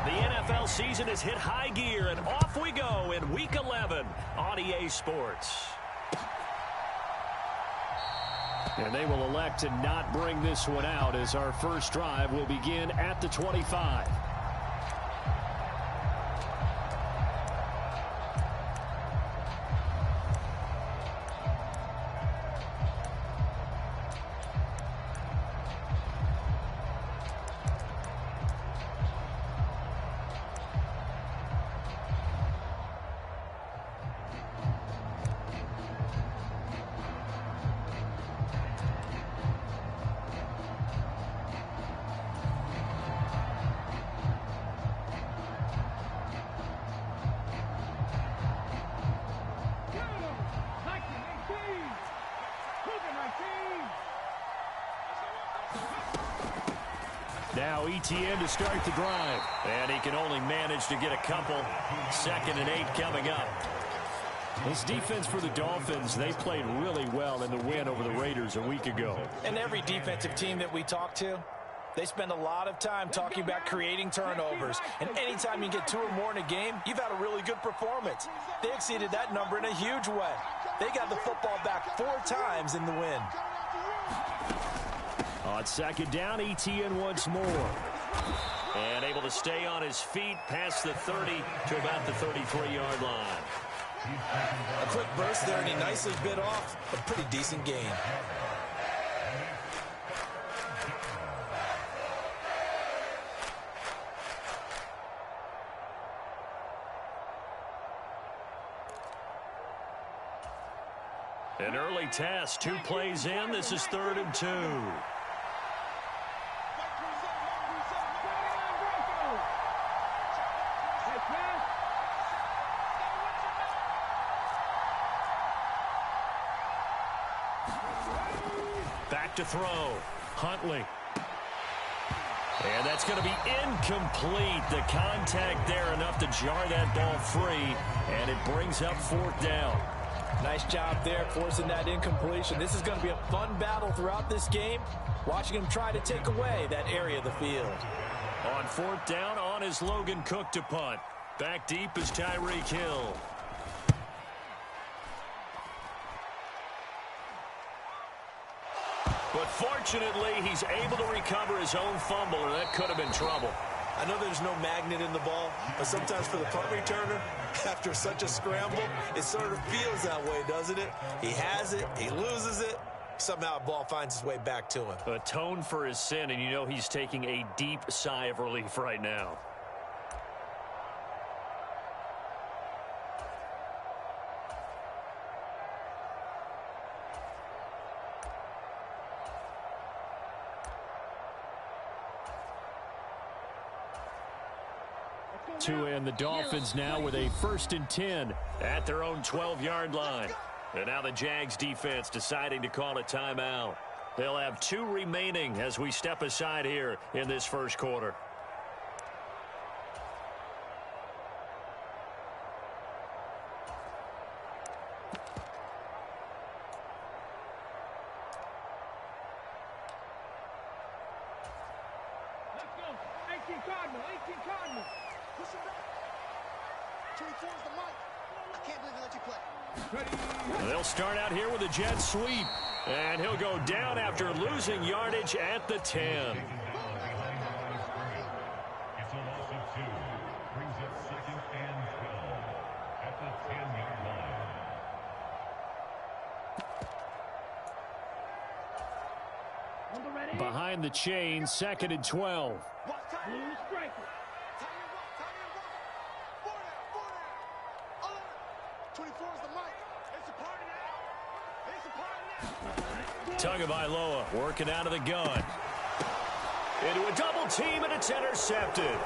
The NFL season has hit high gear, and off we go in Week 11 on EA Sports. And they will elect to not bring this one out as our first drive will begin at the 25. Now ETN to start the drive. And he can only manage to get a couple. 2nd and 8 coming up. This defense for the Dolphins, they played really well in the win over the Raiders a week ago. And every defensive team that we talk to, they spend a lot of time talking about creating turnovers. And anytime you get 2 or more in a game, you've had a really good performance. They exceeded that number in a huge way. They got the football back 4 times in the win. On 2nd down, ETN once more. And able to stay on his feet past the 30 to about the 33-yard line. A quick burst there, and he nicely bit off a pretty decent gain. An early test, 2 plays in. This is 3rd and 2. Back to throw. Huntley. And that's going to be incomplete. The contact there enough to jar that ball free. And it brings up 4th down. Nice job there forcing that incompletion. This is going to be a fun battle throughout this game. Watching him try to take away that area of the field. On 4th down, on is Logan Cook to punt. Back deep is Tyreek Hill. But fortunately, he's able to recover his own fumble, and that could have been trouble. I know there's no magnet in the ball, but sometimes for the punt returner, after such a scramble, it sort of feels that way, doesn't it? He has it, he loses it, somehow the ball finds its way back to him. Atone for his sin, and you know he's taking a deep sigh of relief right now. And the Dolphins now with a 1st and 10 at their own 12-yard line. And now the Jags defense deciding to call a timeout. They'll have 2 remaining as we step aside here in this first quarter. Let's go. 18 Cardinal. 18 Cardinal. Push him back. 24 is the mic. I can't believe they let you play. They'll start out here with a jet sweep. And he'll go down after losing yardage at the 10. It's a loss of 2. Brings up 2nd and 12 at the 10-yard line. Behind the chain, 2nd and 12. Tagovailoa working out of the gun. Into a double team, and it's intercepted.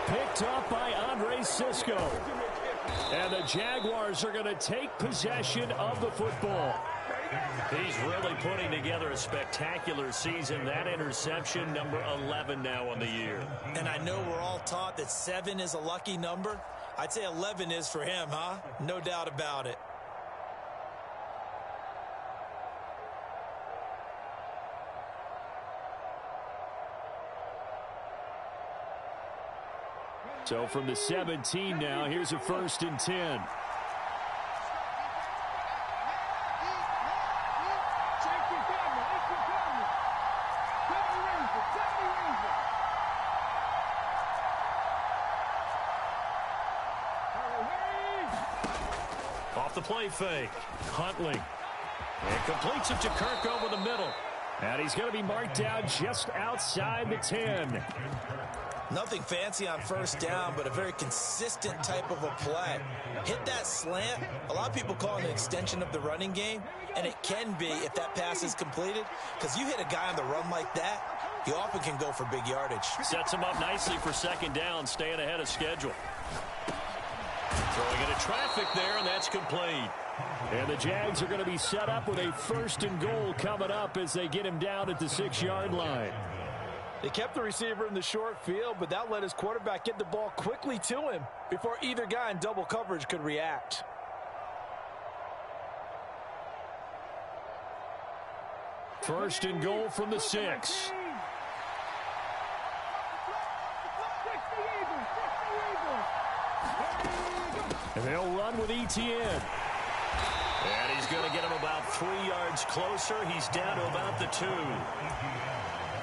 Picked up by Andre Cisco. And the Jaguars are going to take possession of the football. He's really putting together a spectacular season. That interception, number 11 now on the year. And I know we're all taught that 7 is a lucky number. I'd say 11 is for him, huh? No doubt about it. So from the 17 now, here's a 1st and 10. Off the play fake. Huntley. And completes it to Kirk over the middle. And he's going to be marked down just outside the 10. Nothing fancy on 1st down, but a very consistent type of a play. Hit that slant. A lot of people call it an extension of the running game, and it can be if that pass is completed, because you hit a guy on the run like that, he often can go for big yardage. Sets him up nicely for 2nd down, staying ahead of schedule. Throwing into traffic there, and that's complete. And the Jags are going to be set up with a 1st and goal coming up as they get him down at the 6-yard line. They kept the receiver in the short field, but that let his quarterback get the ball quickly to him before either guy in double coverage could react. First and goal from the 6. And they'll run with Etienne. And he's going to get him about 3 yards closer. He's down to about the 2.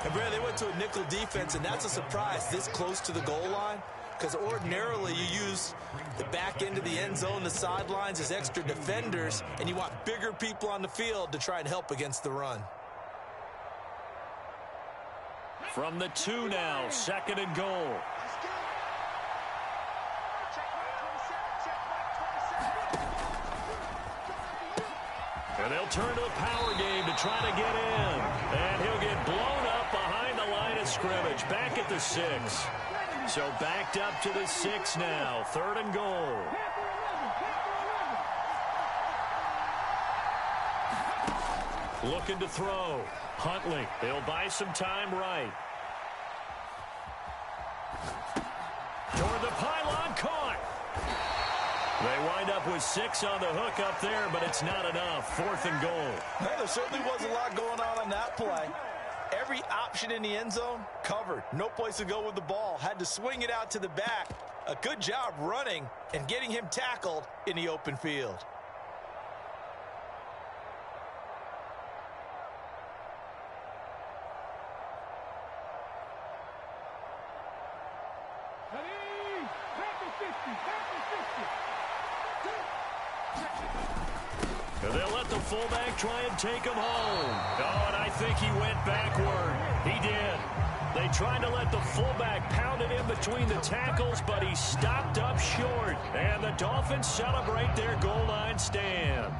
And Brad, they went to a nickel defense, and that's a surprise this close to the goal line, because ordinarily you use the back end of the end zone, the sidelines as extra defenders, and you want bigger people on the field to try and help against the run. From the 2 now, 2nd and goal. And they'll turn to the power game to try to get in. And he'll get blown up behind the line of scrimmage. Back at the 6. So backed up to the 6 now. 3rd and goal. Looking to throw. Huntley. They'll buy some time right. Toward the pylon. Caught. They wind up with 6 on the hook up there, but it's not enough. 4th and goal. No, there certainly was a lot going on that play. Every option in the end zone covered. No place to go with the ball. Had to swing it out to the back. A good job running and getting him tackled in the open field. They'll let the fullback try and take him home. Oh, and I think he went backward. He did. They tried to let the fullback pound it in between the tackles, but he stopped up short. And the Dolphins celebrate their goal line stand.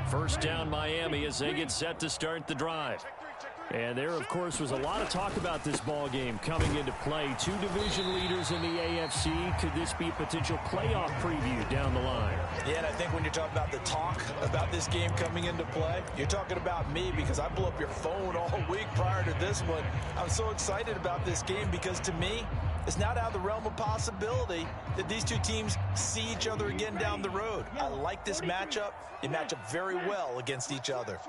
First down Miami as they get set to start the drive. And there, of course, was a lot of talk about this ball game coming into play. 2 division leaders in the AFC. Could this be a potential playoff preview down the line? Yeah, and I think when you're talking about the talk about this game coming into play, you're talking about me, because I blew up your phone all week prior to this one. I'm so excited about this game because, to me, it's not out of the realm of possibility that these two teams see each other again down the road. I like this matchup. They match up very well against each other.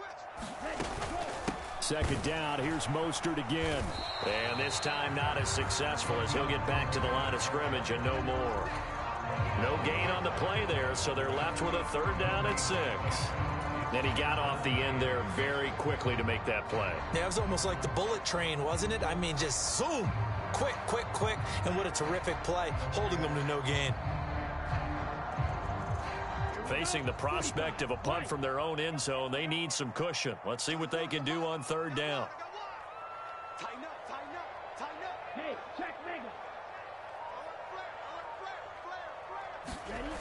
2nd down, here's Mostert again. And this time not as successful as he'll get back to the line of scrimmage and no more. No gain on the play there, so they're left with a 3rd down and 6. Then he got off the end there very quickly to make that play. Yeah, it was almost like the bullet train, wasn't it? I mean, just zoom, quick, quick, quick, and what a terrific play, holding them to no gain. Facing the prospect of a punt from their own end zone, they need some cushion. Let's see what they can do on 3rd down. Tighten up, tighten up, tighten up. Hey, check nigga. Ready,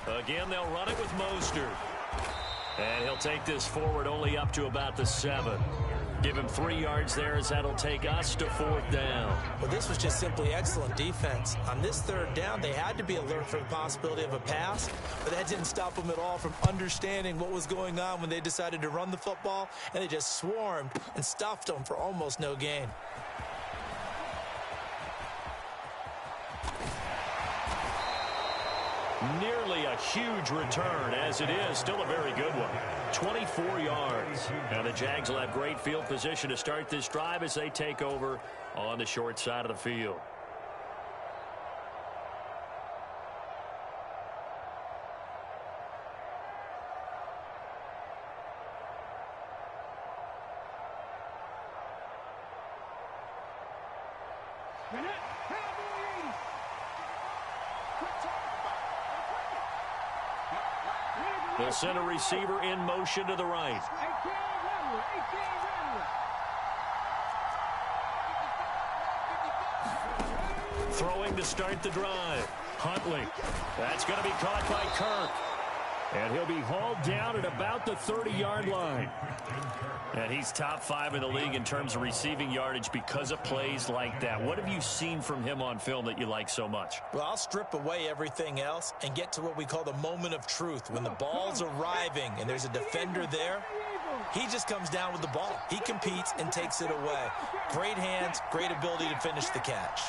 go. Again, they'll run it with Mostert. And he'll take this forward only up to about the 7. Give him 3 yards there as that'll take us to 4th down. Well, this was just simply excellent defense. On this 3rd down, they had to be alert for the possibility of a pass, but that didn't stop them at all from understanding what was going on when they decided to run the football, and they just swarmed and stuffed them for almost no gain. nearly a huge return. As it is, still a very good one. 24 yards. Now the Jags will have great field position to start this drive as they take over on the short side of the field. They'll send a receiver in motion to the right. Throwing to start the drive. Huntley. That's going to be caught by Kirk. And he'll be hauled down at about the 30-yard line. And he's top 5 in the league in terms of receiving yardage because of plays like that. What have you seen from him on film that you like so much? Well, I'll strip away everything else and get to what we call the moment of truth. When the ball's arriving and there's a defender there, he just comes down with the ball. He competes and takes it away. Great hands, great ability to finish the catch.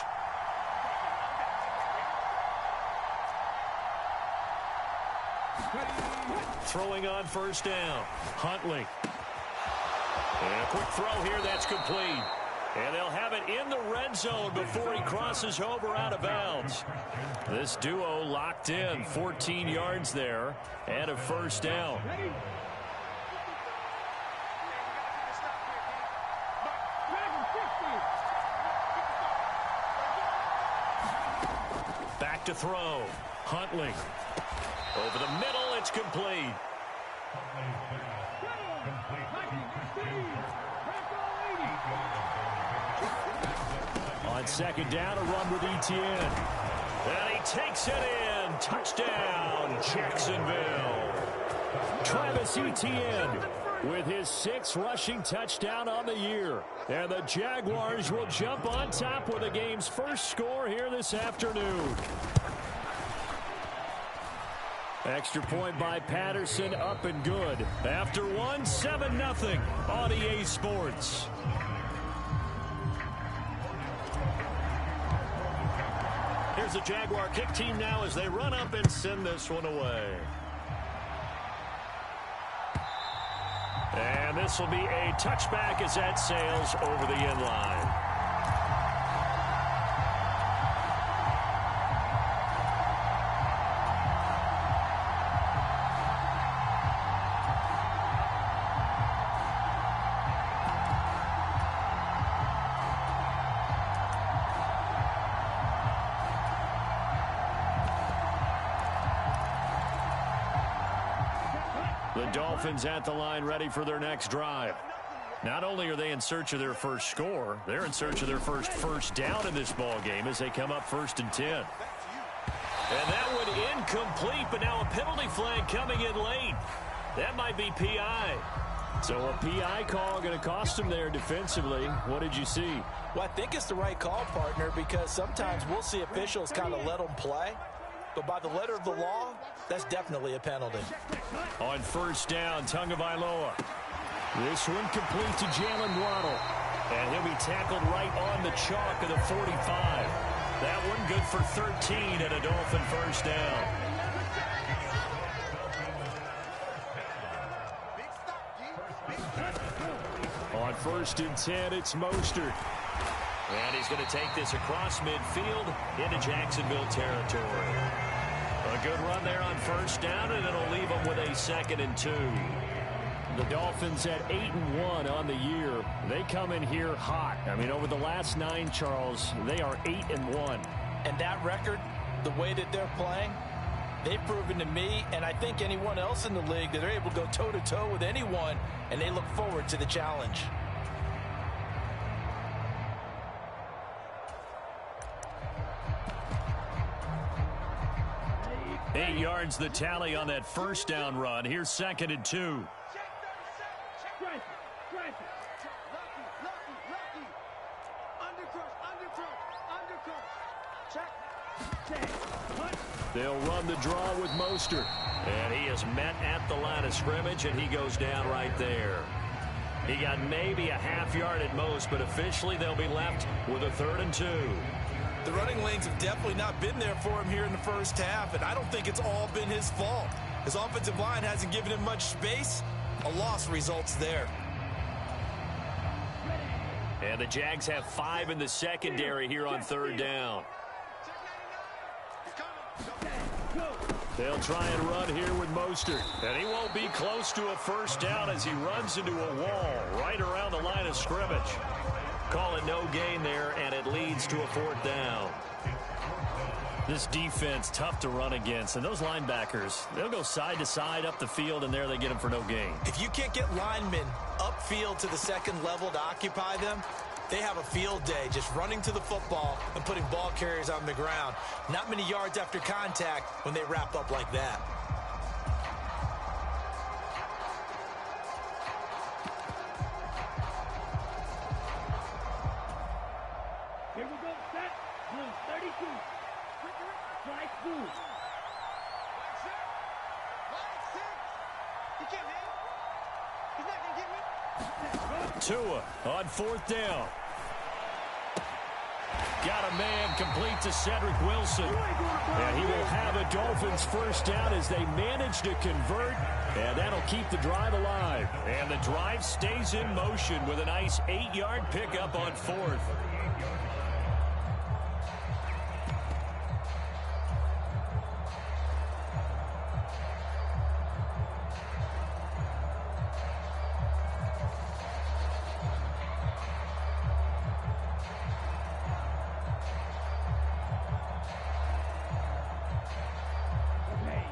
Throwing on first down. Huntley. And a quick throw here, that's complete. And they'll have it in the red zone before he crosses over out of bounds. This duo locked in, 14 yards there, and a first down. Back to throw. Huntley. Over the middle, it's complete. On second down, a run with Etienne. And he takes it in. Touchdown, Jacksonville. Travis Etienne with his 6th rushing touchdown on the year. And the Jaguars will jump on top with the game's first score here this afternoon. Extra point by Patterson, up and good. After one, 7-0 on EA Sports. Here's the Jaguar kick team now as they run up and send this one away. And this will be a touchback as that sails over the end line. The Dolphins at the line ready for their next drive. Not only are they in search of their first score, they're in search of their first down in this ball game as they come up 1st and 10. And that one incomplete, but now a penalty flag coming in late. That might be PI. So a PI call going to cost them there defensively. What did you see? Well, I think it's the right call, partner, because sometimes we'll see officials kind of let them play. But by the letter of the law, that's definitely a penalty. On first down, Tagovailoa. This one complete to Jalen Waddle. And he'll be tackled right on the chalk of the 45. That one good for 13 and a Dolphin first down. On 1st and 10, it's Mostert. And he's going to take this across midfield into Jacksonville territory. A good run there on first down, and it'll leave them with a 2nd and 2. The Dolphins at 8-1 on the year. They come in here hot. I mean, over the last 9, Charles, they are 8-1. And that record, the way that they're playing, they've proven to me, and I think anyone else in the league, that they're able to go toe-to-toe with anyone, and they look forward to the challenge. Eight yards the tally on that first down run. Here's 2nd and 2. They'll run the draw with Mostert. And he is met at the line of scrimmage, and he goes down right there. He got maybe a half yard at most, but officially they'll be left with a 3rd and 2. The running lanes have definitely not been there for him here in the first half, and I don't think it's all been his fault. His offensive line hasn't given him much space. A loss results there. And the Jags have 5 in the secondary here on third down. They'll try and run here with Mostert. And he won't be close to a first down as he runs into a wall right around the line of scrimmage. Call it no gain there, and it leads to a fourth down. This defense, tough to run against. And those linebackers, they'll go side to side up the field, and there they get them for no gain. If you can't get linemen upfield to the second level to occupy them, they have a field day just running to the football and putting ball carriers on the ground. Not many yards after contact when they wrap up like that. Here we go, set. Blue 32. Strike blue. You can't hang. He's not going to get me. Tua on fourth down. Got a man complete to Cedric Wilson. And he will have a Dolphins first down as they manage to convert. And that'll keep the drive alive. And the drive stays in motion with a nice 8-yard pickup on fourth.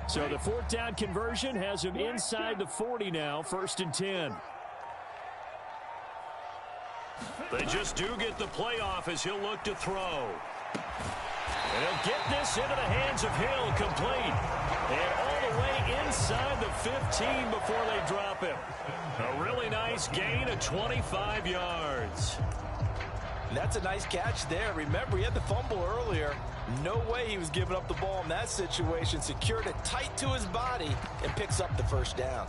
So the fourth down conversion has him inside the 40 now, 1st and 10. They just do get the playoff as he'll look to throw. And he'll get this into the hands of Hill, complete. And all the way inside the 15 before they drop him. A really nice gain of 25 yards. That's a nice catch there. Remember, he had the fumble earlier. No way he was giving up the ball in that situation. Secured it tight to his body and picks up the first down.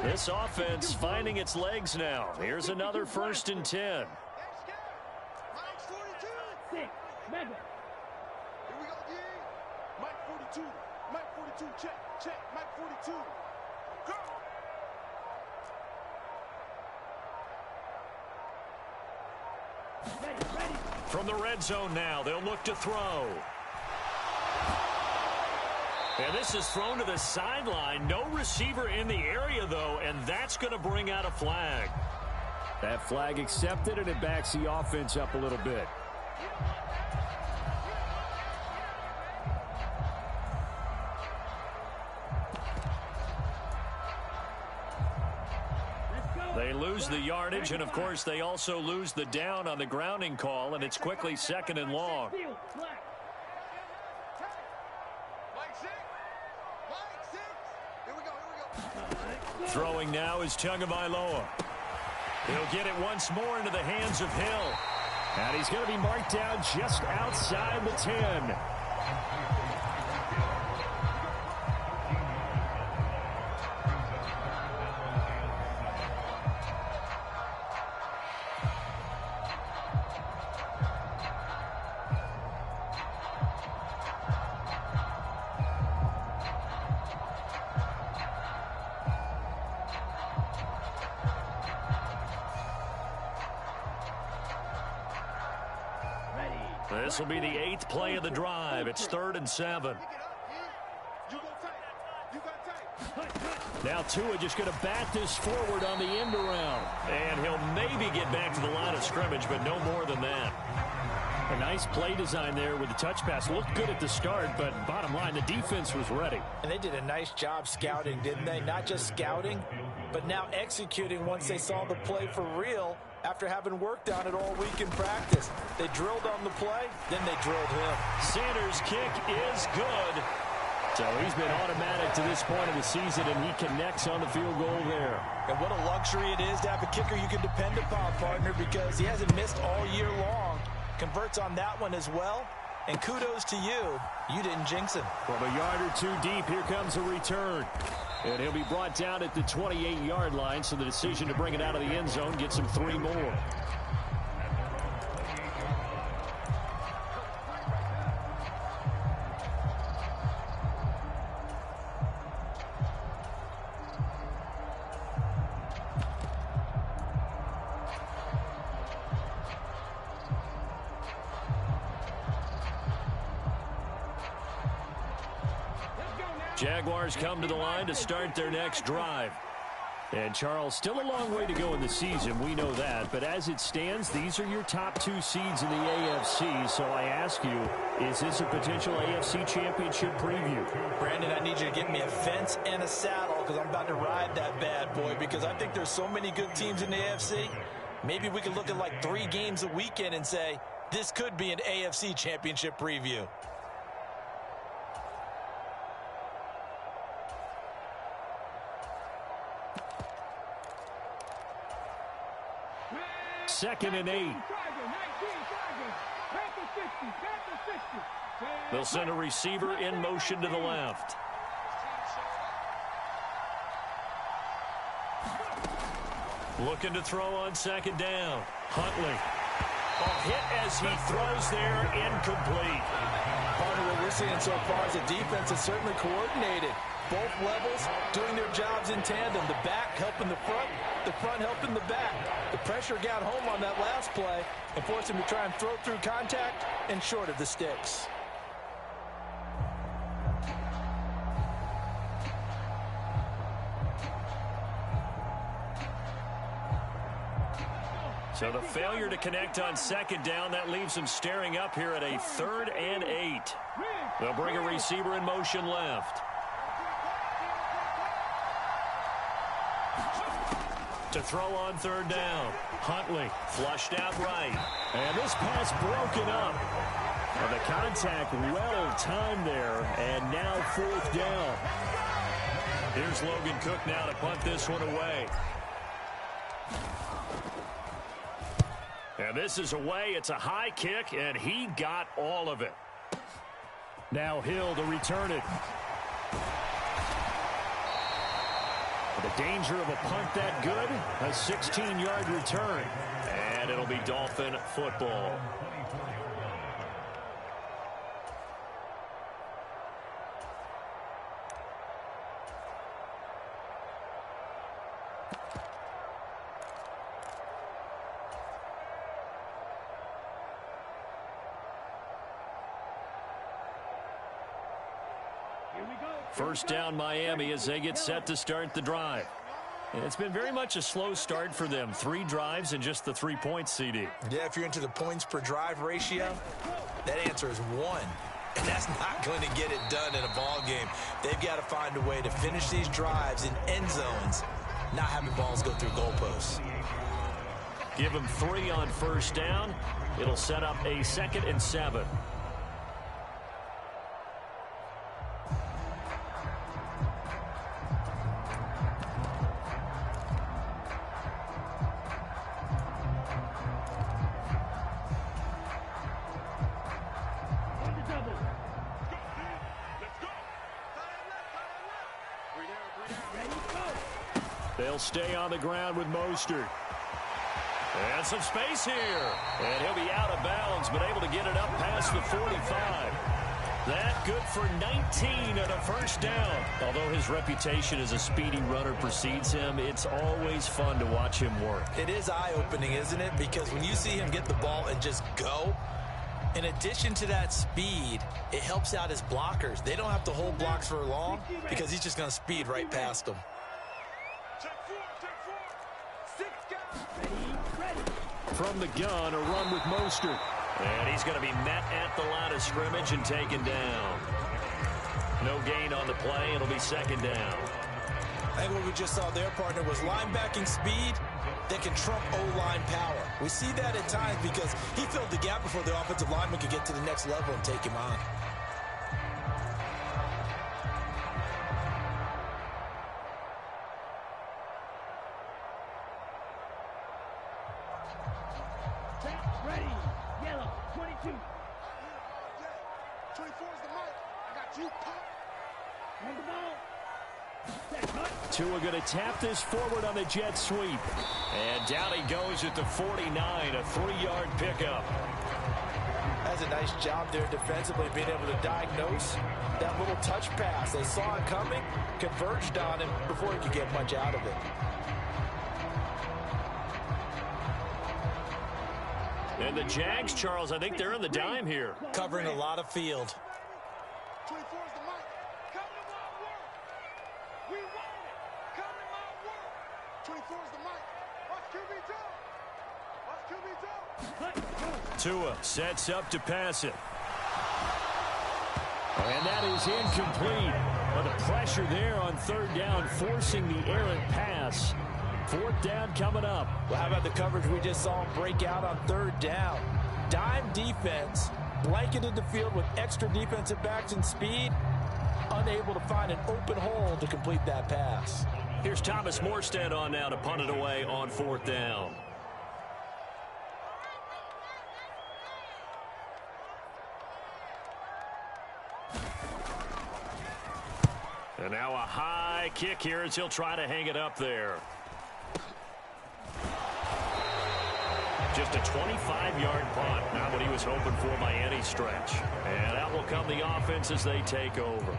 This offense finding its legs now. Here's another 1st and 10. Here we go, D. Mike 42. Mike 42. Check. Mike 42. Go. From the red zone now, they'll look to throw. And this is thrown to the sideline. No receiver in the area, though, and that's going to bring out a flag. That flag accepted, and it backs the offense up a little bit. They lose the yardage, and, of course, they also lose the down on the grounding call, and it's quickly 2nd and long. Throwing now is Tagovailoa. He'll get it once more into the hands of Hill. And he's going to be marked down just outside the 10. This will be the 8th play of the drive. It's 3rd and 7. Now Tua just going to bat this forward on the end around. And he'll maybe get back to the line of scrimmage, but no more than that. A nice play design there with the touch pass. Looked good at the start, but bottom line, the defense was ready. And they did a nice job scouting, didn't they? Not just scouting, but now executing once they saw the play for real after having worked on it all week in practice. They drilled on the play, then they drilled him. Sanders' kick is good. So he's been automatic to this point of the season, and he connects on the field goal there. And what a luxury it is to have a kicker you can depend upon, partner, because he hasn't missed all year long. Converts on that one as well. And kudos to you. You didn't jinx him. From a yard or two deep, here comes a return. And he'll be brought down at the 28-yard line, so the decision to bring it out of the end zone gets him 3 more. Jaguars come to the line to start their next drive. And, Charles, still a long way to go in the season. We know that. But as it stands, these are your top 2 seeds in the AFC. So I ask you, is this a potential AFC championship preview? Brandon, I need you to get me a fence and a saddle because I'm about to ride that bad boy because I think there's so many good teams in the AFC. Maybe we could look at like 3 games a weekend and say, this could be an AFC championship preview. Second and 8. They'll send a receiver in motion to the left. Looking to throw on second down. Huntley. A hit as he throws there, incomplete. Partner, what we're seeing so far is the defense is certainly coordinated. Both levels doing their jobs in tandem. The back helping the front helping the back. The pressure got home on that last play and forced him to try and throw through contact and short of the sticks. So the failure to connect on second down, that leaves him staring up here at a 3rd and 8. They'll bring a receiver in motion left. To throw on 3rd down. Huntley flushed out right. And this pass broken up. And the contact well timed there. And now 4th down. Here's Logan Cook now to punt this one away. And this is away. It's a high kick, and he got all of it. Now Hill to return it. The danger of a punt that good, a 16-yard return. And it'll be Dolphin football. First down Miami as they get set to start the drive. And it's been very much a slow start for them. 3 drives and just the 3 points, CD. Yeah, if you're into the points per drive ratio, that answer is 1. And that's not going to get it done in a ball game. They've got to find a way to finish these drives in end zones, not having balls go through goalposts. Give them 3 on first down. It'll set up a 2nd and 7. They'll stay on the ground with Mostert. And some space here. And he'll be out of bounds, but able to get it up past the 45. That good for 19 and a first down. Although his reputation as a speedy runner precedes him, it's always fun to watch him work. It is eye-opening, isn't it? Because when you see him get the ball and just go, in addition to that speed, it helps out his blockers. They don't have to hold blocks for long because he's just going to speed right past them. From the gun, a run with Mostert. And he's going to be met at the line of scrimmage and taken down. No gain on the play. It'll be 2nd down. I think what we just saw there, partner, was linebacking speed that can trump O-line power. We see that at times because he filled the gap before the offensive lineman could get to the next level and take him on. Ready, yellow, 22. 24 is the mic. I got you, pop. On the ball. Tua going to tap this forward on the jet sweep. And down he goes at the 49, a 3-yard pickup. That's a nice job there defensively, being able to diagnose that little touch pass. They saw it coming, converged on him before he could get much out of it. And the Jags, Charles, I think they're on the dime here. Covering a lot of field. 24 is the mic. Come to my work. We want it. Come to my work. 24 is the mic. Watch QB jump. Watch QB jump. Tua sets up to pass it. And that is incomplete. But the pressure there on third down, forcing the errant pass. Fourth down coming up. Well, how about the coverage we just saw break out on third down? Dime defense, blanketed the field with extra defensive backs and speed, unable to find an open hole to complete that pass. Here's Thomas Morstead on now to punt it away on fourth down. And now a high kick here as he'll try to hang it up there. Just a 25-yard punt. Not what he was hoping for by any stretch. And out will come the offense as they take over.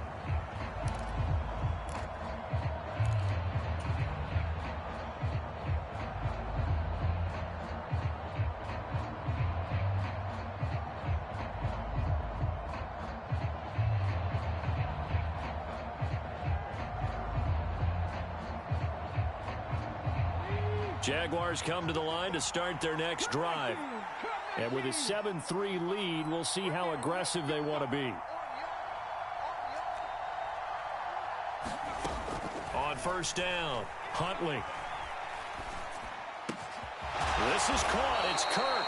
Jaguars come to the line to start their next drive. And with a 7-3 lead, we'll see how aggressive they want to be. On first down, Huntley. This is caught. It's Kirk.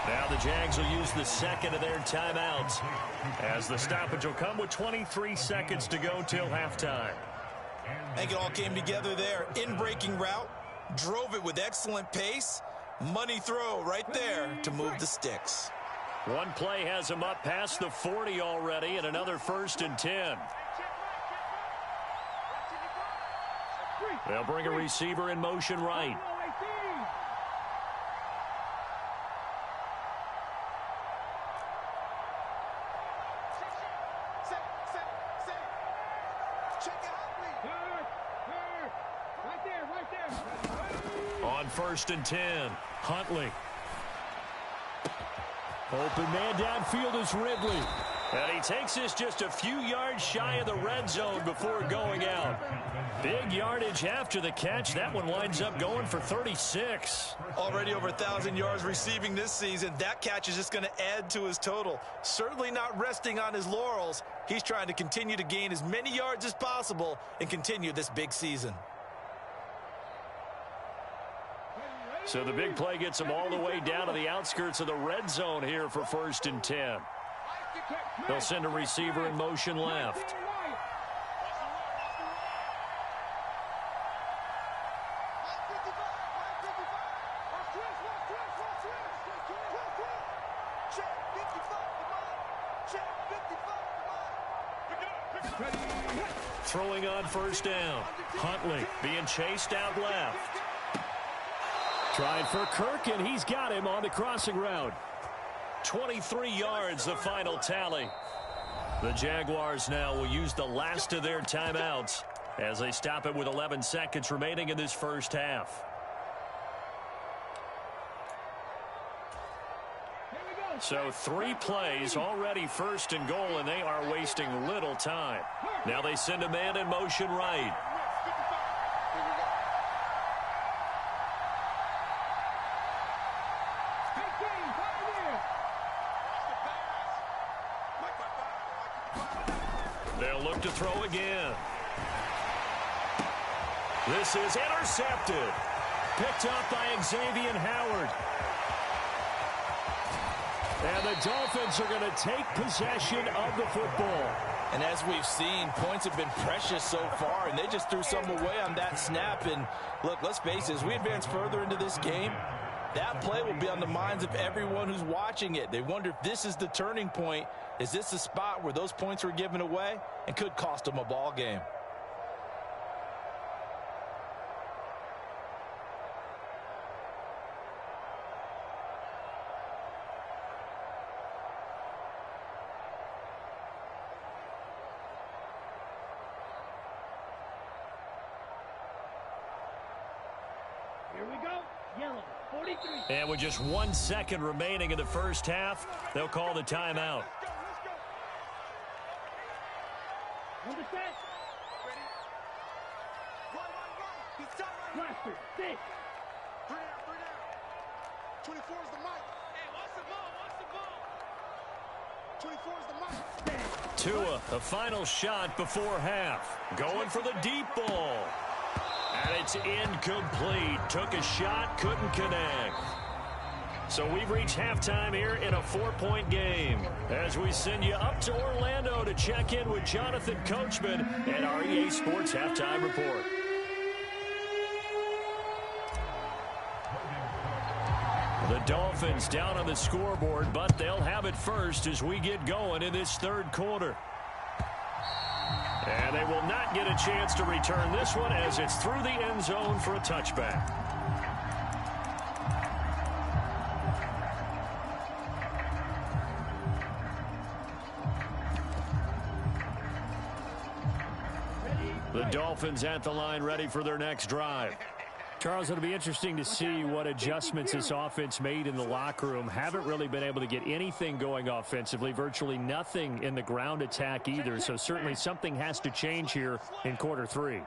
Now the Jags will use the second of their timeouts, as the stoppage will come with 23 seconds to go till halftime. I think it all came together there. In-breaking route. Drove it with excellent pace. Money throw right there to move the sticks. One play has him up past the 40 already, and another 1st and 10. They'll bring a receiver in motion right. On 1st and 10, Huntley. Open man downfield is Ridley. And he takes this just a few yards shy of the red zone before going out. Big yardage after the catch. That one winds up going for 36. Already over 1,000 yards receiving this season. That catch is just going to add to his total. Certainly not resting on his laurels. He's trying to continue to gain as many yards as possible and continue this big season. So the big play gets him all the way down to the outskirts of the red zone here for 1st and 10. They'll send a receiver in motion left. Throwing on 1st down. Huntley being chased out left. Trying for Kirk, and he's got him on the crossing route. 23 yards, the final tally. The Jaguars now will use the last of their timeouts as they stop it with 11 seconds remaining in this first half. So 3 plays, already 1st and goal, and they are wasting little time. Now they send a man in motion right. They'll look to throw again. This is intercepted. Picked up by Xavier Howard. And the Dolphins are going to take possession of the football. And as we've seen, points have been precious so far, and they just threw some away on that snap. And look, let's face it, as we advance further into this game, that play will be on the minds of everyone who's watching it. They wonder if this is the turning point. Is this the spot where those points were given away and could cost them a ball game? Here we go. Yellow, 43. And with just 1 second remaining in the first half, they'll call the timeout. On the set. Ready? Run. He's done right. Blaster, 6. 3 down. 24 is the mic. Hey, watch the ball. 24 is the mic. Tua, a final shot before half. Going for the deep ball. And it's incomplete. Took a shot, couldn't connect. So we've reached halftime here in a 4-point game. As we send you up to Orlando to check in with Jonathan Coachman and our EA Sports Halftime Report. The Dolphins down on the scoreboard, but they'll have it first as we get going in this third quarter. And they will not get a chance to return this one as it's through the end zone for a touchback. The Dolphins at the line ready for their next drive. Charles, it'll be interesting to see what adjustments this offense made in the locker room. Haven't really been able to get anything going offensively, virtually nothing in the ground attack either. So certainly something has to change here in quarter 3.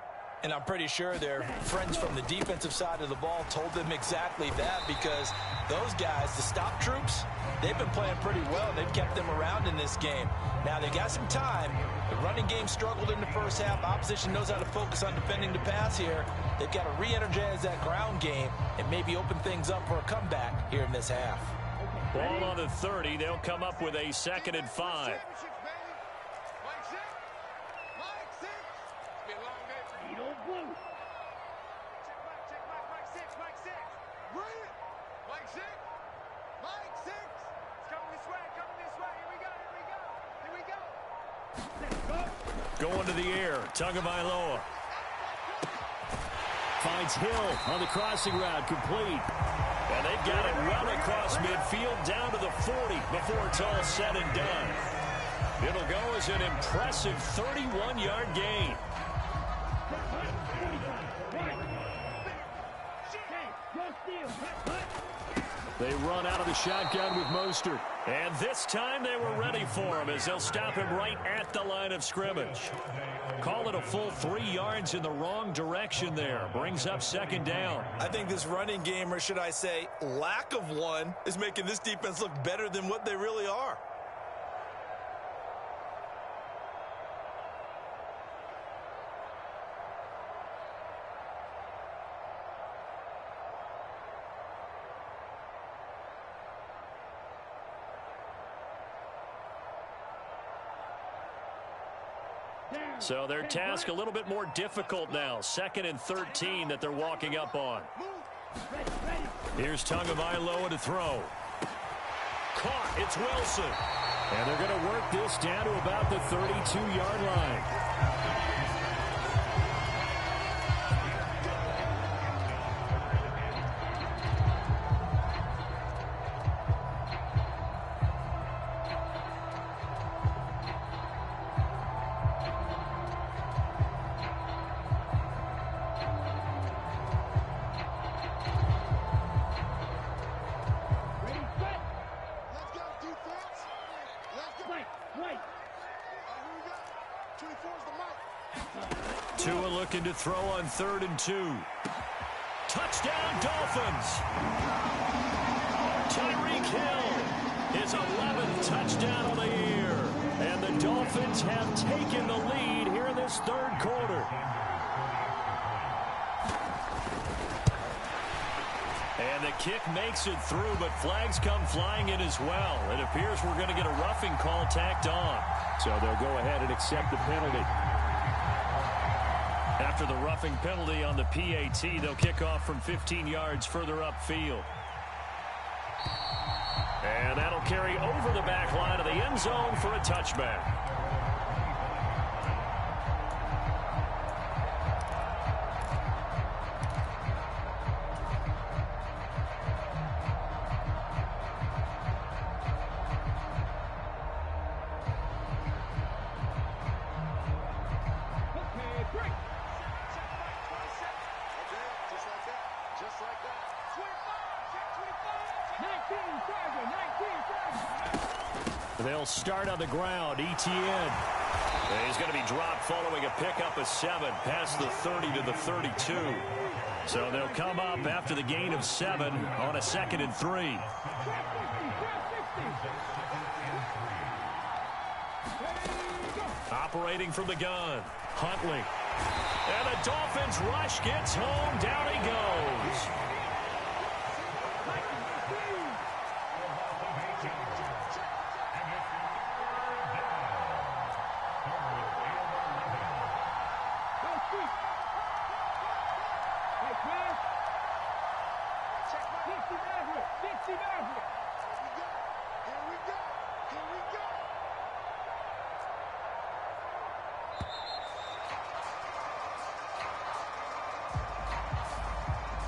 And I'm pretty sure their friends from the defensive side of the ball told them exactly that, because those guys, the stop troops, they've been playing pretty well. They've kept them around in this game. Now, they got some time. The running game struggled in the first half. Opposition knows how to focus on defending the pass here. They've got to re-energize that ground game and maybe open things up for a comeback here in this half. Ball on the 30. They'll come up with a 2nd and 5. Going to the air, Tagovailoa. Finds Hill on the crossing route, complete. And they've got it run across midfield down to the 40 before it's all said and done. It'll go as an impressive 31-yard gain. They run out of the shotgun with Mostert. And this time they were ready for him as they'll stop him right at the line of scrimmage. Call it a full 3 yards in the wrong direction there. Brings up 2nd down. I think this running game, or should I say lack of one, is making this defense look better than what they really are. So their task a little bit more difficult now. 2nd and 13 that they're walking up on. Here's Tagovailoa to throw. Caught. It's Wilson. And they're going to work this down to about the 32-yard line. Tua looking to throw on 3rd and 2. Touchdown, Dolphins. Tyreek Hill, his 11th touchdown of the year. And the Dolphins have taken the lead here in this 3rd quarter. And the kick makes it through, but flags come flying in as well. It appears we're going to get a roughing call tacked on. So they'll go ahead and accept the penalty. After the roughing penalty on the PAT, they'll kick off from 15 yards further upfield. And that'll carry over the back line of the end zone for a touchback. Just like that. They'll start on the ground. ETN. He's going to be dropped following a pickup of 7 past the 30 to the 32. So they'll come up after the gain of 7 on a 2nd and 3. Operating from the gun, Huntley. And the Dolphins rush gets home. Down he goes.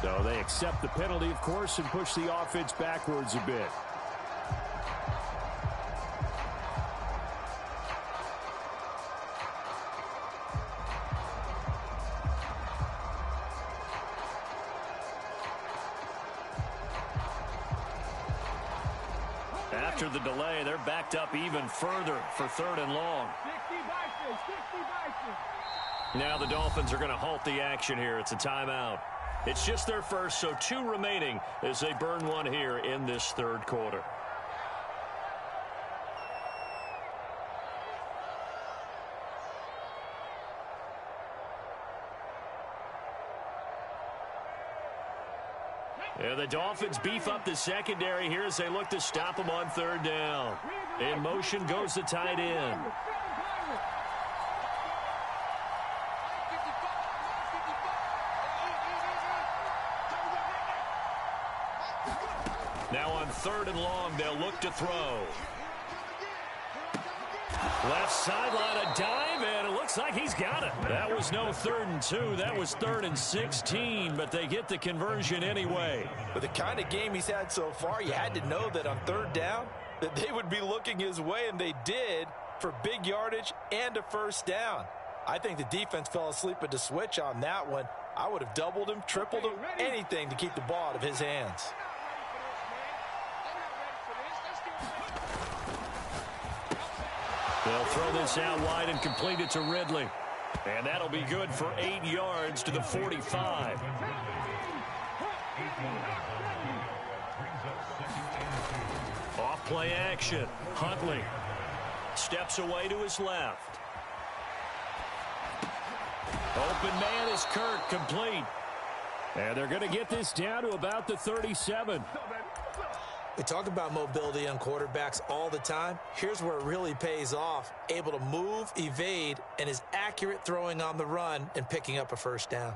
So they accept the penalty, of course, and push the offense backwards a bit. After the delay, they're backed up even further for 3rd and long. Now the Dolphins are going to halt the action here. It's a timeout. It's just their first, so 2 remaining as they burn one here in this 3rd quarter. And the Dolphins beef up the secondary here as they look to stop them on 3rd down. In motion goes the tight end. Now on 3rd and long, they'll look to throw. Left sideline, a dive, and it looks like he's got it. That was no 3rd and 2. That was 3rd and 16, but they get the conversion anyway. With the kind of game he's had so far, you had to know that on 3rd down, that they would be looking his way, and they did, for big yardage and a 1st down. I think the defense fell asleep at the switch on that one. I would have doubled him, tripled him, anything to keep the ball out of his hands. They'll throw this out wide and complete it to Ridley. And that'll be good for 8 yards to the 45. Off play action. Huntley steps away to his left. Open man is Kirk, complete. And they're going to get this down to about the 37. We talk about mobility on quarterbacks all the time. Here's where it really pays off. Able to move, evade, and is accurate throwing on the run and picking up a 1st down.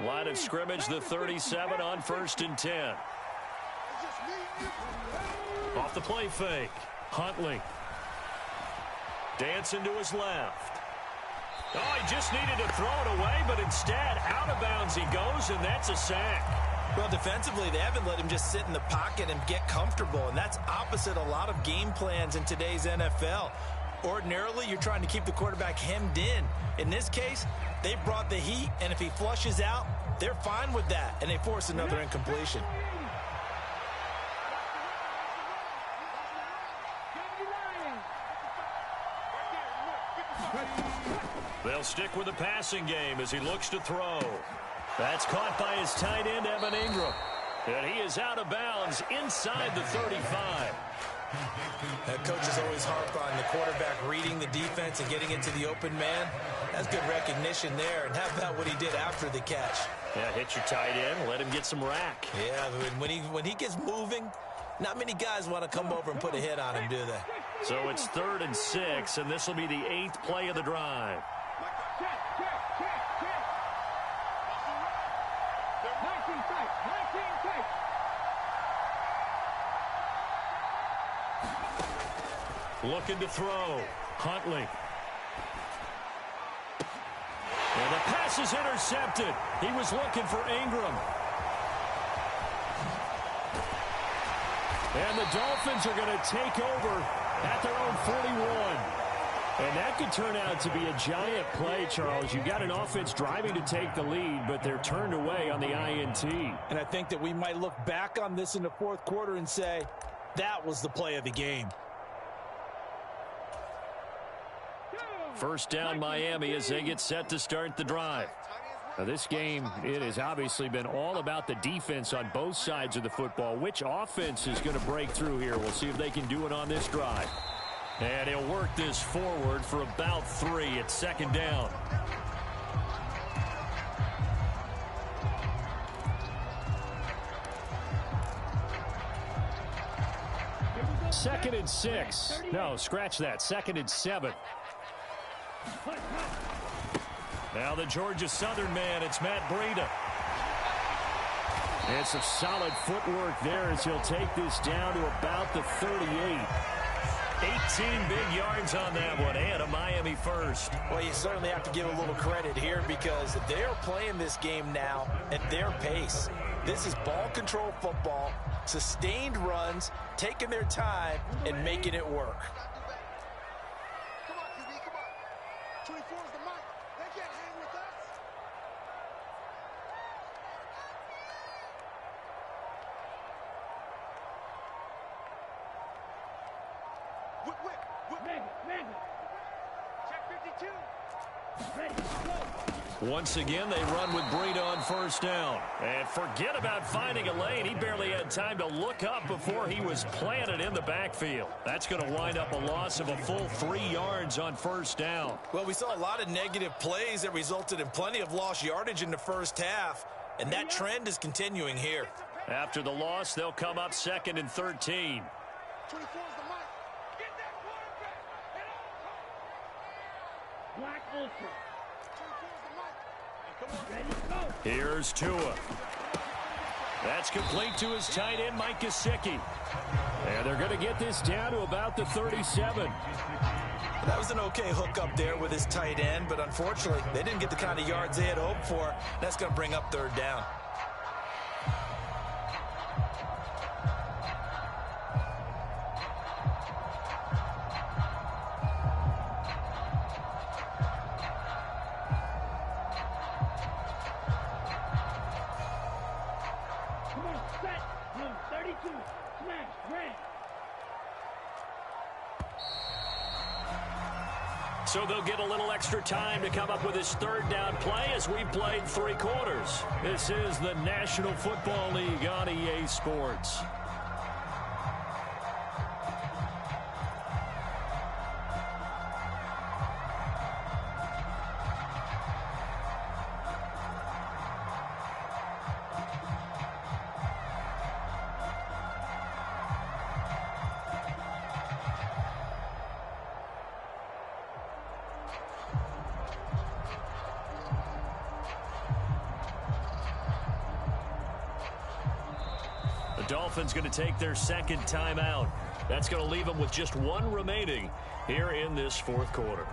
Line of scrimmage, the 37 on 1st and 10. Off the play fake. Huntley. Dancing to his left. Oh, he just needed to throw it away, but instead, out of bounds he goes, and that's a sack. Well, defensively, they haven't let him just sit in the pocket and get comfortable, and that's opposite a lot of game plans in today's NFL. Ordinarily, you're trying to keep the quarterback hemmed in. In this case, they brought the heat, and if he flushes out, they're fine with that, and they force another incompletion. They'll stick with the passing game as he looks to throw. That's caught by his tight end, Evan Ingram. And he is out of bounds inside the 35. Coaches always harp on the quarterback reading the defense and getting into the open man. That's good recognition there. And how about what he did after the catch? Yeah, hit your tight end, let him get some rack. Yeah, when he gets moving, not many guys want to come over and put a hit on him, do they? So it's 3rd and 6, and this will be the 8th play of the drive. Looking to throw. Huntley. And the pass is intercepted. He was looking for Ingram. And the Dolphins are going to take over at their own 41. And that could turn out to be a giant play, Charles. You've got an offense driving to take the lead, but they're turned away on the INT. And I think that we might look back on this in the fourth quarter and say, that was the play of the game. First down, Miami, as they get set to start the drive. Now, this game, it has obviously been all about the defense on both sides of the football. Which offense is going to break through here? We'll see if they can do it on this drive. And he'll work this forward for about 3 at second down. Second and 6. No, scratch that. Second and 7. Now the Georgia Southern man, it's Matt Breida. And some solid footwork there as he'll take this down to about the 38. 18 big yards on that one, and a Miami first. Well, you certainly have to give a little credit here because they're playing this game now at their pace. This is ball control football, sustained runs, taking their time, and making it work. Come on, QB, come on. 24 is the mic. They can't hang with us. Whip, whip, whip. Ready. Check 52. Ready, go. Once again, they run with Breida on first down. And forget about finding a lane. He barely had time to look up before he was planted in the backfield. That's going to wind up a loss of a full 3 yards on first down. Well, we saw a lot of negative plays that resulted in plenty of lost yardage in the first half, and that trend is continuing here. After the loss, they'll come up second and 13. 24 is the mic. Get that quarterback at all costs. Black Ultra. 24 is the mic. Come on, ready, go. Here's Tua. That's complete to his tight end, Mike Gesicki. And they're going to get this down to about the 37. That was an okay hook up there with his tight end, but unfortunately, they didn't get the kind of yards they had hoped for. That's going to bring up third down. Come on, set. Number 32. Smash, red. So they'll get a little extra time to come up with his third down play as we've played 3 quarters. This is the National Football League on EA Sports. Dolphins going to take their second timeout. That's going to leave them with just 1 remaining here in this fourth quarter.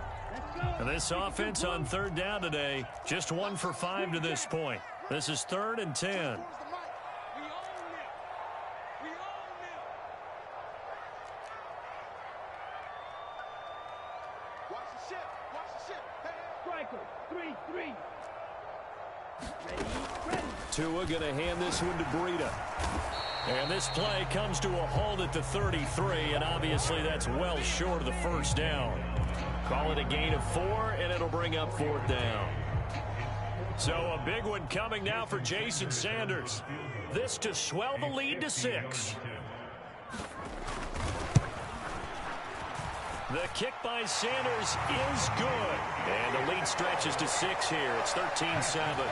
And this offense on third down today, just 1 for 5 to this point. This is 3rd and 10. We own it. We own it. Watch the ship. Watch the ship. Hey. Striker, 3-3. Ready. Tua going to hand this one to Breida. And this play comes to a halt at the 33, and obviously that's well short of the first down. Call it a gain of 4, and it'll bring up 4th down. So a big one coming now for Jason Sanders. This to swell the lead to 6. The kick by Sanders is good. And the lead stretches to 6 here. It's 13-7.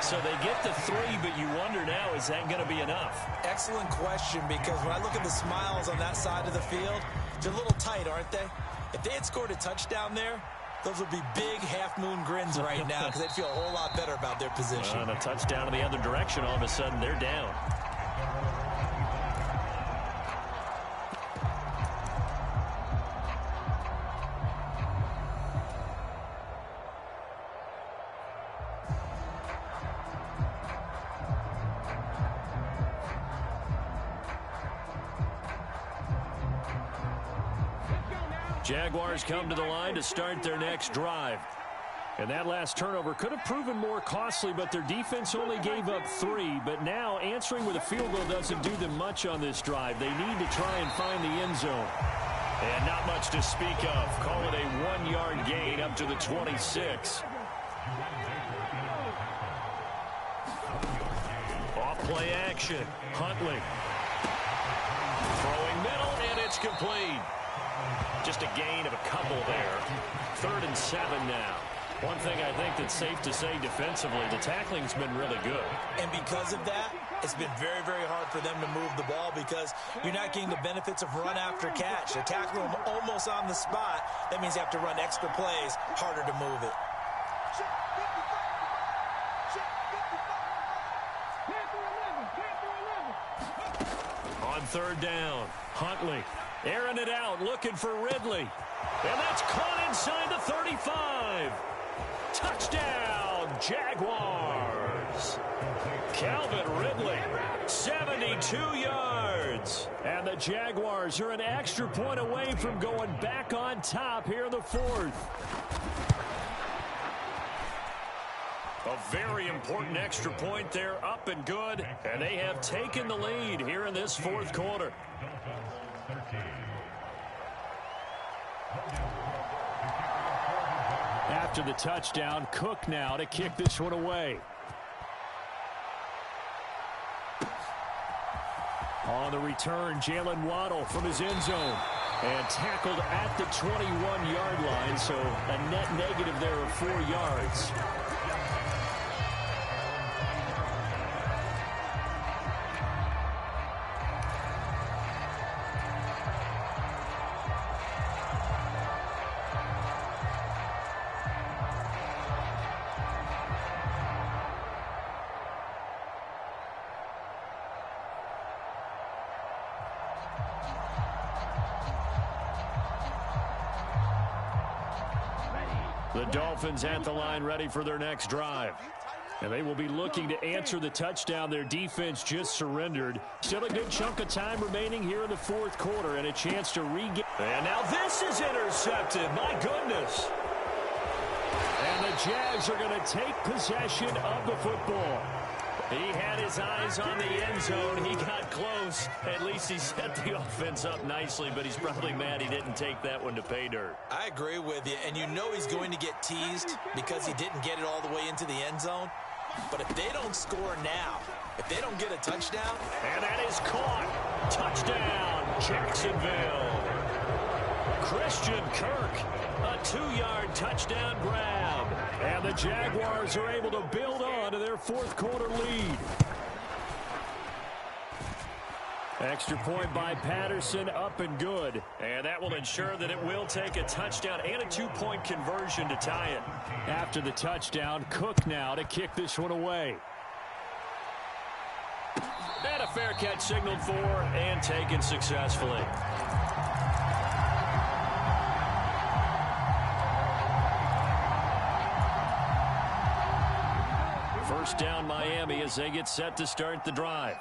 So they get the 3, but you wonder now, is that going to be enough? Excellent question, because when I look at the smiles on that side of the field, they're a little tight, aren't they? If they had scored a touchdown there, those would be big half-moon grins right now because they'd feel a whole lot better about their position. And a touchdown in the other direction, all of a sudden they're down. Jaguars come to the line to start their next drive. And that last turnover could have proven more costly, but their defense only gave up 3. But now answering with a field goal doesn't do them much on this drive. They need to try and find the end zone. And not much to speak of. Call it a 1-yard gain up to the 26. Off play action. Huntley. Throwing middle, and it's complete. Just a gain of a couple there. 3rd and 7 now. One thing I think that's safe to say defensively, the tackling's been really good. And because of that, it's been very, very hard for them to move the ball because you're not getting the benefits of run after catch. They're tackling them almost on the spot. That means you have to run extra plays, harder to move it. On 3rd down, Huntley airing it out, looking for Ridley. And that's caught inside the 35. Touchdown, Jaguars. Calvin Ridley, 72 yards. And the Jaguars are an extra point away from going back on top here in the 4th. A very important extra point there, up and good. And they have taken the lead here in this 4th quarter. After the touchdown, Cook now to kick this one away. On the return, Jalen Waddle from his end zone. And tackled at the 21-yard line, so a net negative there of 4 yards. The Dolphins at the line ready for their next drive. And they will be looking to answer the touchdown their defense just surrendered. Still a good chunk of time remaining here in the 4th quarter and a chance to regain. And now this is intercepted. My goodness. And the Jags are going to take possession of the football. He had his eyes on the end zone. He got close. At least he set the offense up nicely, but he's probably mad he didn't take that one to pay dirt. I agree with you, and you know he's going to get teased because he didn't get it all the way into the end zone. But if they don't score now, if they don't get a touchdown. And that is caught. Touchdown, Jacksonville. Christian Kirk, a 2-yard touchdown grab. And the Jaguars are able to build on to their 4th quarter lead. Extra point by Patterson, up and good. And that will ensure that it will take a touchdown and a 2-point conversion to tie it. After the touchdown, Cook now to kick this one away. And a fair catch signaled for and taken successfully. First down Miami as they get set to start the drive.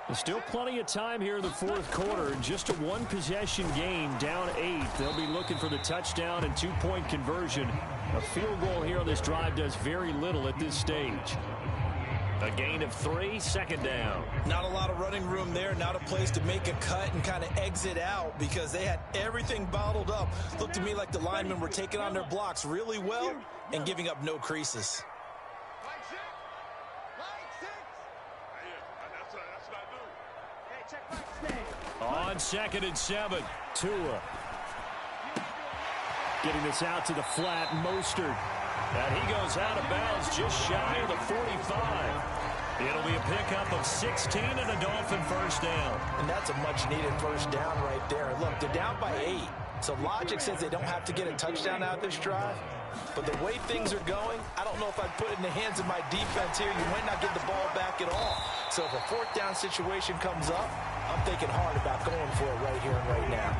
There's still plenty of time here in the 4th quarter. Just a 1-possession game, down 8. They'll be looking for the touchdown and 2-point conversion. A field goal here on this drive does very little at this stage. A gain of 3, 2nd down. Not a lot of running room there, not a place to make a cut and kind of exit out because they had everything bottled up. Looked to me like the linemen were taking on their blocks really well and giving up no creases. On 2nd and 7, Tua. Getting this out to the flat, Mostert. And he goes out of bounds just shy of the 45. It'll be a pickup of 16 and a Dolphin first down. And that's a much-needed first down right there. Look, they're down by 8. So logic says they don't have to get a touchdown out of this drive. But the way things are going, I don't know if I'd put it in the hands of my defense here. You might not get the ball back at all. So if a 4th down situation comes up, I'm thinking hard about going for it right here and right now.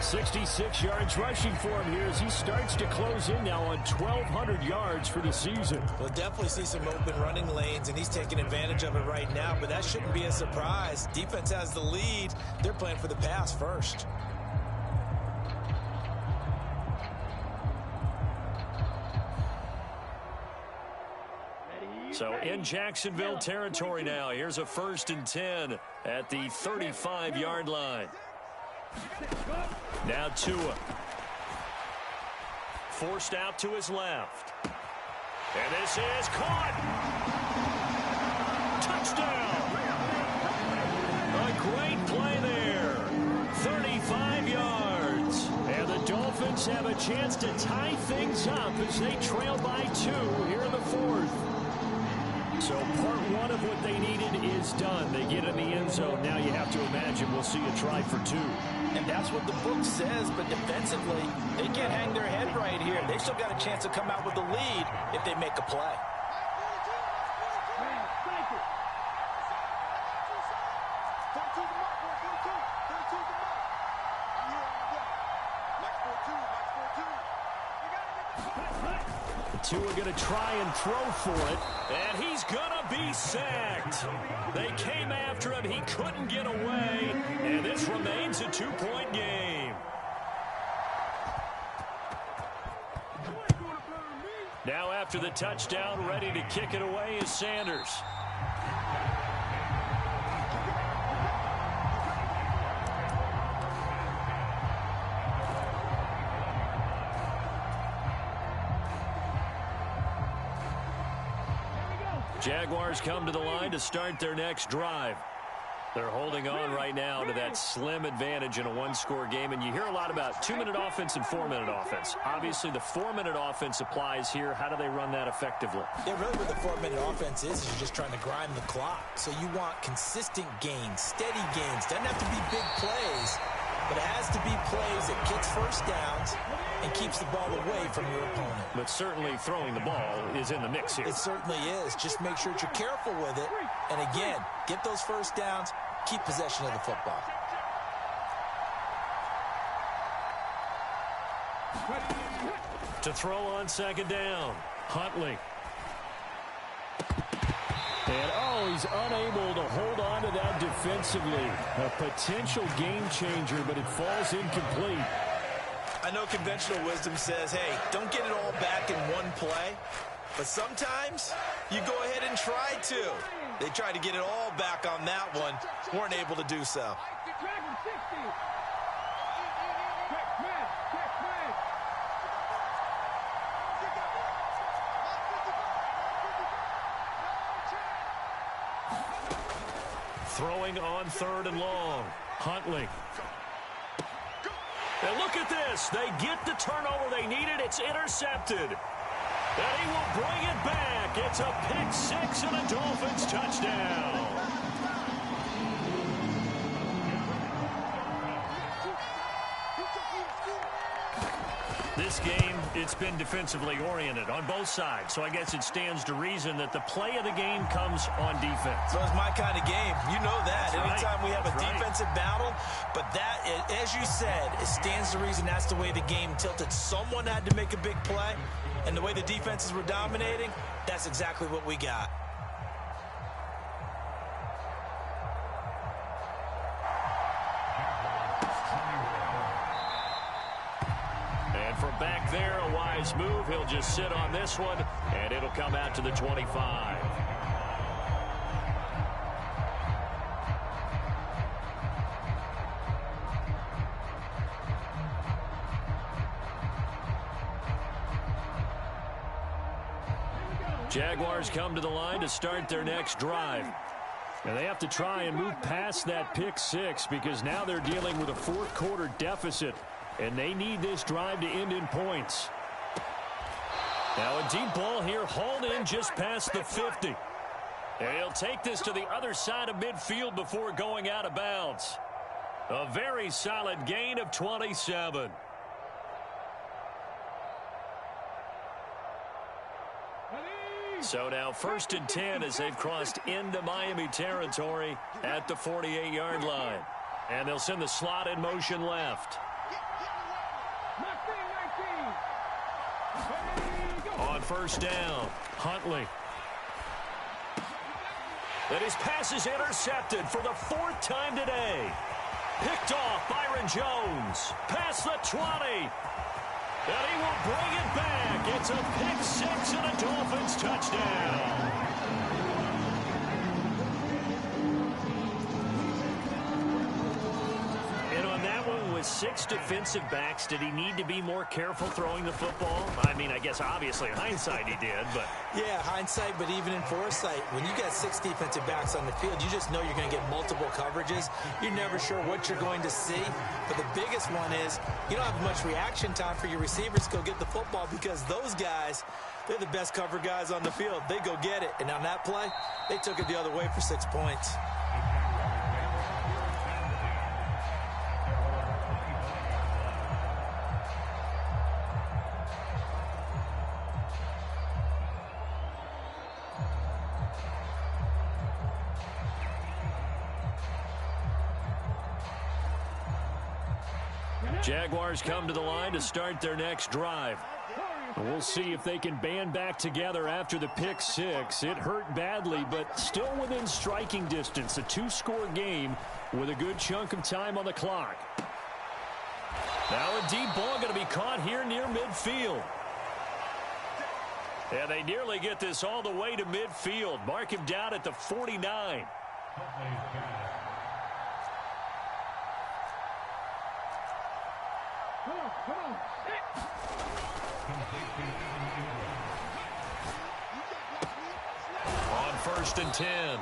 66 yards rushing for him here as he starts to close in now on 1,200 yards for the season. We'll definitely see some open running lanes, and he's taking advantage of it right now, but that shouldn't be a surprise. Defense has the lead. They're playing for the pass first. So in Jacksonville territory now. Here's a 1st and 10 at the 35-yard line. Now Tua. Forced out to his left. And this is caught. Touchdown. A great play there. 35 yards. And the Dolphins have a chance to tie things up as they trail by 2 here in the 4th. So part 1 of what they needed is done. They get in the end zone. Now you have to imagine we'll see a try for 2. And that's what the book says, but defensively, they can't hang their head right here. They still got a chance to come out with the lead if they make a play. Tua going to try and throw for it, and he's going to be sacked. They came after him. He couldn't get away, and this remains a 2-point game. Now after the touchdown, ready to kick it away is Sanders. Jaguars come to the line to start their next drive. They're holding on right now to that slim advantage in a 1-score game, and you hear a lot about 2-minute offense and 4-minute offense. Obviously, the 4-minute offense applies here. How do they run that effectively? Yeah, really what the 4-minute offense is you're just trying to grind the clock. So you want consistent gains, steady gains. Doesn't have to be big plays, but it has to be plays that gets first downs and keeps the ball away from your opponent. But certainly throwing the ball is in the mix here. It certainly is. Just make sure that you're careful with it. And again, get those first downs, keep possession of the football. To throw on 2nd down, Huntley. And, he's unable to hold on to that defensively. A potential game changer, but it falls incomplete. I know conventional wisdom says, hey, don't get it all back in one play. But sometimes you go ahead and try to. They tried to get it all back on that one. Weren't able to do so. Throwing on 3rd and long. Huntley. And look at this. They get the turnover they needed. It's intercepted. And he will bring it back. It's a pick 6 and a Dolphins touchdown. This game, it's been defensively oriented on both sides. So I guess it stands to reason that the play of the game comes on defense. So it's my kind of game. You know that. That's Anytime we have a right. defensive battle. But that, as you said, it stands to reason that's the way the game tilted. Someone had to make a big play. And the way the defenses were dominating, that's exactly what we got. And from back there, a wise move. He'll just sit on this one, and it'll come out to the 25. Jaguars come to the line to start their next drive. And they have to try and move past that pick 6 because now they're dealing with a 4th-quarter deficit. And they need this drive to end in points. Now a deep ball here hauled in just past the 50. And he'll take this to the other side of midfield before going out of bounds. A very solid gain of 27. So now 1st and 10 as they've crossed into Miami territory at the 48-yard line. And they'll send the slot in motion left. On 1st down, Huntley. And his pass is intercepted for the 4th time today. Picked off Byron Jones. Past the 20. And he will bring it back. It's a pick six and a Dolphins touchdown. And on that one, with 6 defensive backs, did he need to be more careful throwing the football? I mean, I guess obviously in hindsight he did, but... Yeah, hindsight, but even in foresight, when you got 6 defensive backs on the field, you just know you're going to get multiple coverages. You're never sure what you're going to see. But the biggest one is you don't have much reaction time for your receivers to go get the football because those guys, they're the best cover guys on the field. They go get it. And on that play, they took it the other way for 6 points. Jaguars come to the line to start their next drive. We'll see if they can band back together after the pick six. It hurt badly, but still within striking distance. A 2-score game with a good chunk of time on the clock. Now a deep ball going to be caught here near midfield. And they nearly get this all the way to midfield. Mark him down at the 49. On 1st and 10.